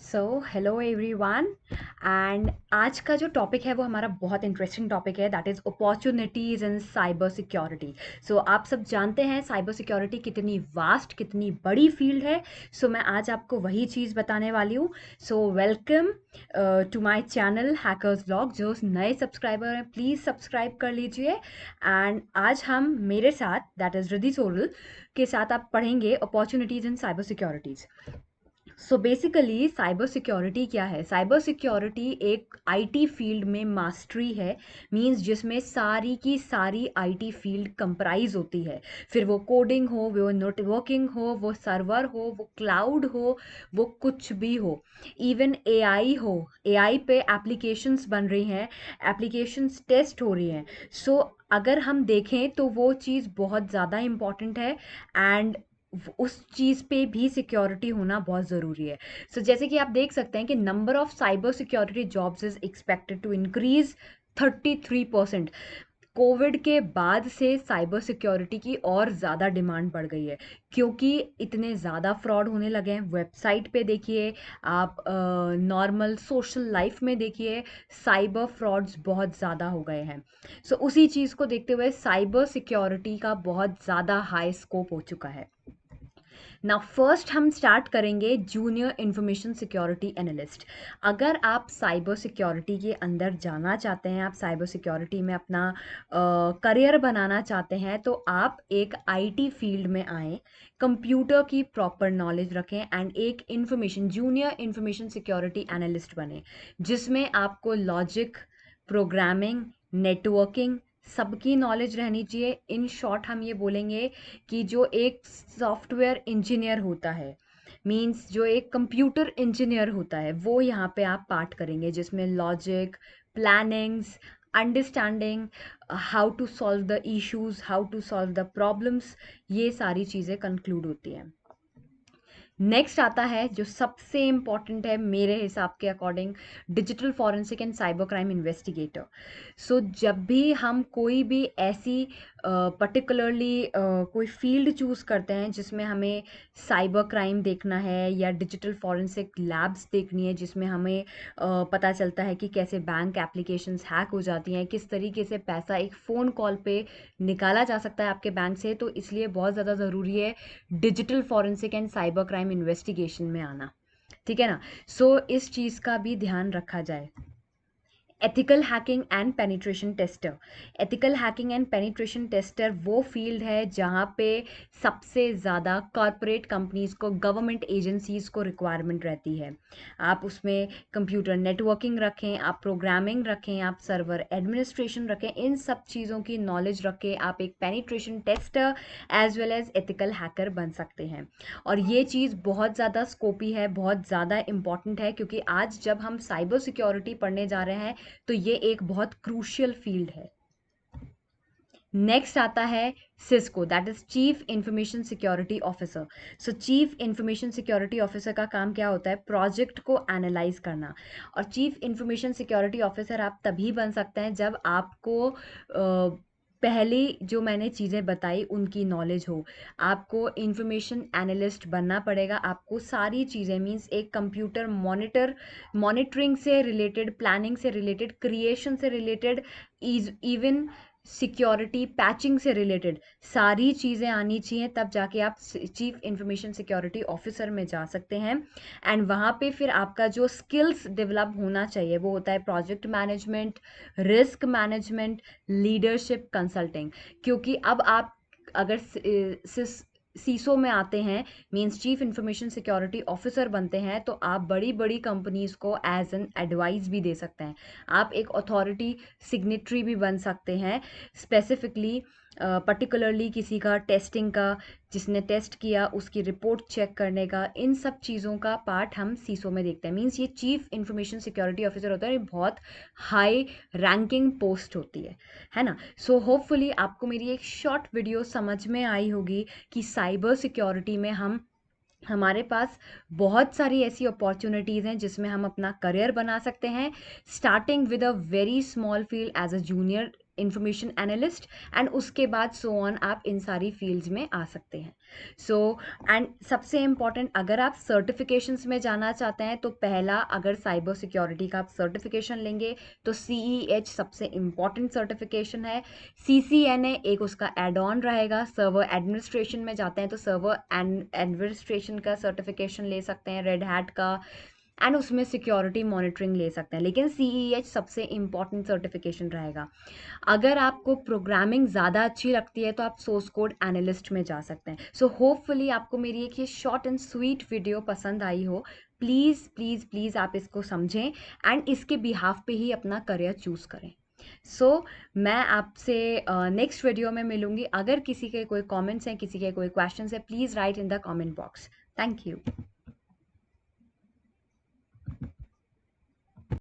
So hello everyone and आज का जो टॉपिक है वो हमारा बहुत इंटरेस्टिंग टॉपिक है that is opportunities in cyber security. So आप सब जानते हैं साइबर सिक्योरिटी कितनी वास्ट कितनी बड़ी फील्ड है। सो मैं आज आपको वही चीज़ बताने वाली हूँ। So welcome to my channel hackers vlog. जो नए सब्सक्राइबर हैं प्लीज़ सब्सक्राइब कर लीजिए। एंड आज हम मेरे साथ दैट इज़ रिद्धि सोरल के साथ आप पढ़ेंगे opportunities in cyber securities. So basically cyber security क्या है? साइबर सिक्योरिटी एक आईटी फील्ड में मास्टरी है। मींस जिसमें सारी की सारी आईटी फील्ड कंप्राइज होती है। फिर वो कोडिंग हो, वो नेटवर्किंग हो, वो सर्वर हो, वो क्लाउड हो, वो कुछ भी हो, इवन एआई हो। एआई पे एप्लीकेशंस बन रही हैं, एप्लीकेशंस टेस्ट हो रही हैं। सो अगर हम देखें तो वो चीज़ बहुत ज़्यादा इम्पॉर्टेंट है एंड उस चीज़ पे भी सिक्योरिटी होना बहुत ज़रूरी है। सो जैसे कि आप देख सकते हैं कि number of cyber security jobs is expected to increase 33%। Covid के बाद से साइबर सिक्योरिटी की और ज़्यादा डिमांड बढ़ गई है क्योंकि इतने ज़्यादा फ्रॉड होने लगे हैं। वेबसाइट पे देखिए, आप नॉर्मल सोशल लाइफ में देखिए, साइबर फ्रॉड्स बहुत ज़्यादा हो गए हैं। सो उसी चीज़ को देखते हुए साइबर सिक्योरिटी का बहुत ज़्यादा हाई स्कोप हो चुका है। नाउ फर्स्ट हम स्टार्ट करेंगे जूनियर इंफॉर्मेशन सिक्योरिटी एनालिस्ट। अगर आप साइबर सिक्योरिटी के अंदर जाना चाहते हैं, आप साइबर सिक्योरिटी में अपना करियर बनाना चाहते हैं, तो आप एक आईटी फील्ड में आएँ, कंप्यूटर की प्रॉपर नॉलेज रखें एंड एक information junior information security analyst बने, जिसमें आपको लॉजिक, प्रोग्रामिंग, नेटवर्किंग सबकी नॉलेज रहनी चाहिए। इन शॉर्ट हम ये बोलेंगे कि जो एक सॉफ्टवेयर इंजीनियर होता है, मींस जो एक कंप्यूटर इंजीनियर होता है, वो यहाँ पे आप पार्ट करेंगे जिसमें logic, plannings, understanding, how to solve the issues, how to solve the problems, ये सारी चीज़ें कंक्लूड होती हैं। नेक्स्ट आता है जो सबसे इम्पॉर्टेंट है मेरे हिसाब के अकॉर्डिंग, digital forensic and cyber crime investigator. So जब भी हम कोई भी ऐसी पर्टिकुलरली कोई फील्ड चूज़ करते हैं जिसमें हमें साइबर क्राइम देखना है या डिजिटल फॉरेंसिक लैब्स देखनी है जिसमें हमें पता चलता है कि कैसे बैंक एप्लीकेशंस हैक हो जाती हैं, किस तरीके से पैसा एक फ़ोन कॉल पे निकाला जा सकता है आपके बैंक से, तो इसलिए बहुत ज़्यादा ज़रूरी है digital forensic and cyber crime investigation में आना। ठीक है ना? सो इस चीज़ का भी ध्यान रखा जाए। Ethical hacking and penetration tester. Ethical hacking and penetration tester वो फील्ड है जहाँ पे सबसे ज़्यादा कॉरपोरेट कंपनीज को, गवर्नमेंट एजेंसीज को रिक्वायरमेंट रहती है। आप उसमें कंप्यूटर नेटवर्किंग रखें, आप प्रोग्रामिंग रखें, आप सर्वर एडमिनिस्ट्रेशन रखें, इन सब चीज़ों की नॉलेज रख के आप एक penetration tester as well as ethical hacker बन सकते हैं। और ये चीज़ बहुत ज़्यादा स्कोपी है, बहुत ज़्यादा इम्पॉर्टेंट है, क्योंकि आज जब हम साइबर सिक्योरिटी पढ़ने जा रहे हैं तो ये एक बहुत क्रूशियल फील्ड है। नेक्स्ट आता है Cisco, that is chief information security officer. So chief information security officer का काम क्या होता है? प्रोजेक्ट को एनालाइज करना। और चीफ इंफॉर्मेशन सिक्योरिटी ऑफिसर आप तभी बन सकते हैं जब आपको पहले जो मैंने चीज़ें बताई उनकी नॉलेज हो। आपको इंफॉर्मेशन एनालिस्ट बनना पड़ेगा। आपको सारी चीज़ें, मींस एक कंप्यूटर मॉनिटरिंग से रिलेटेड, प्लानिंग से रिलेटेड, क्रिएशन से रिलेटेड, इवन सिक्योरिटी पैचिंग से रिलेटेड सारी चीज़ें आनी चाहिए, तब जाके आप चीफ इंफॉर्मेशन सिक्योरिटी ऑफिसर में जा सकते हैं। एंड वहाँ पे फिर आपका जो स्किल्स डेवलप होना चाहिए वो होता है project management, risk management, leadership, consulting. क्योंकि अब आप अगर सीसो में आते हैं, means chief information security officer बनते हैं, तो आप बड़ी बड़ी कंपनीज को एज एन एडवाइस भी दे सकते हैं। आप एक अथॉरिटी सिग्नेटरी भी बन सकते हैं, स्पेसिफिकली पर्टिकुलरली किसी का टेस्टिंग का, जिसने टेस्ट किया उसकी रिपोर्ट चेक करने का, इन सब चीज़ों का पार्ट हम सीसो में देखते हैं। मींस ये चीफ इंफॉर्मेशन सिक्योरिटी ऑफिसर होता है, ये बहुत हाई रैंकिंग पोस्ट होती है ना? सो होपफुली आपको मेरी एक शॉर्ट वीडियो समझ में आई होगी कि साइबर सिक्योरिटी में हमारे पास बहुत सारी ऐसी अपॉर्चुनिटीज़ हैं जिसमें हम अपना करियर बना सकते हैं, starting with a very small field as a junior information analyst, and उसके बाद सो ऑन आप इन सारी फील्ड्स में आ सकते हैं। सो एंड सबसे इम्पॉर्टेंट, अगर आप सर्टिफिकेशंस में जाना चाहते हैं तो पहला, अगर साइबर सिक्योरिटी का आप सर्टिफिकेशन लेंगे तो CEH सबसे इम्पॉर्टेंट सर्टिफिकेशन है। CCNA एक उसका एड ऑन रहेगा। सर्वर एडमिनिस्ट्रेशन में जाते हैं तो सर्वर एडमिनिस्ट्रेशन का सर्टिफिकेशन ले सकते हैं, रेड हैट का, एंड उसमें सिक्योरिटी मॉनिटरिंग ले सकते हैं, लेकिन CEH सबसे इम्पॉर्टेंट सर्टिफिकेशन रहेगा। अगर आपको प्रोग्रामिंग ज़्यादा अच्छी लगती है तो आप सोर्स कोड एनालिस्ट में जा सकते हैं। सो होपफुली आपको मेरी एक ये शॉर्ट एंड स्वीट वीडियो पसंद आई हो। प्लीज़ प्लीज़ प्लीज़ आप इसको समझें एंड इसके बिहाफ पे ही अपना करियर चूज़ करें। सो मैं आपसे नेक्स्ट वीडियो में मिलूंगी। अगर किसी के कोई कमेंट्स हैं, किसी के कोई क्वेश्चंस है, please write in the comment box. Thank you.